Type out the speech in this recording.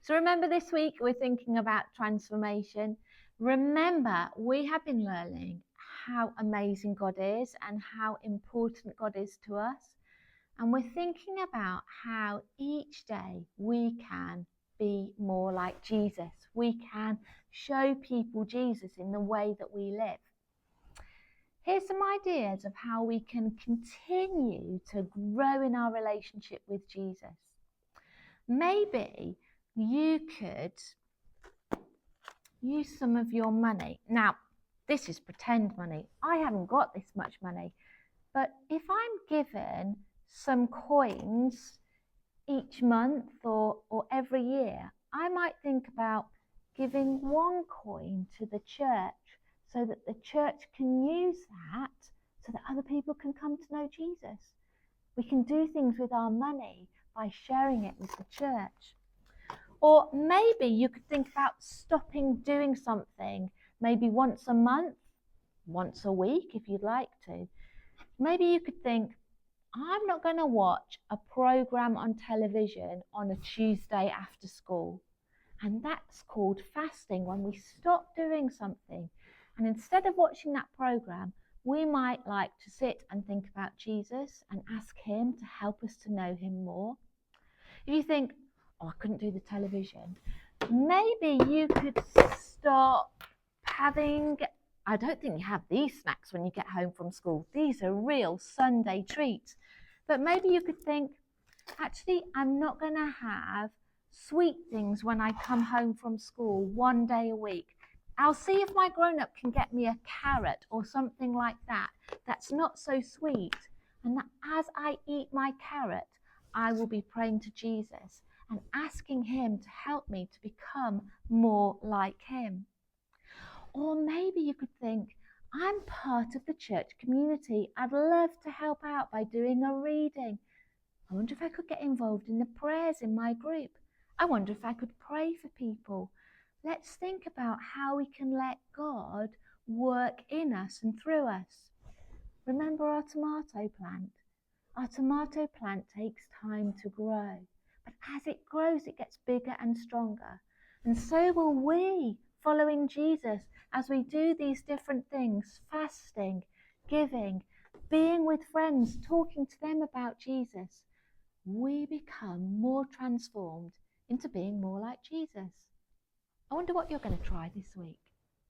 So remember, this week we're thinking about transformation. Remember, we have been learning how amazing God is and how important God is to us. And we're thinking about how each day we can be more like Jesus. We can show people Jesus in the way that we live. Here's some ideas of how we can continue to grow in our relationship with Jesus. Maybe you could use some of your money. Now, this is pretend money. I haven't got this much money. But if I'm given some coins each month or every year, I might think about giving one coin to the church so that the church can use that so that other people can come to know Jesus. We can do things with our money by sharing it with the church. Or maybe you could think about stopping doing something, maybe once a month, once a week if you'd like to. Maybe you could think, I'm not going to watch a program on television on a Tuesday after school. And that's called fasting, when we stop doing something. And instead of watching that program, we might like to sit and think about Jesus and ask him to help us to know him more. If you think, oh, I couldn't do the television, maybe you could stop having, I don't think you have these snacks when you get home from school. These are real Sunday treats. But maybe you could think, actually, I'm not going to have sweet things when I come home from school one day a week. I'll see if my grown-up can get me a carrot or something like that that's not so sweet. And that as I eat my carrot, I will be praying to Jesus and asking him to help me to become more like him. Or maybe you could think, I'm part of the church community. I'd love to help out by doing a reading. I wonder if I could get involved in the prayers in my group. I wonder if I could pray for people. Let's think about how we can let God work in us and through us. Remember our tomato plant? Our tomato plant takes time to grow. But as it grows, it gets bigger and stronger. And so will we, following Jesus, as we do these different things, fasting, giving, being with friends, talking to them about Jesus. We become more transformed into being more like Jesus. I wonder what you're going to try this week.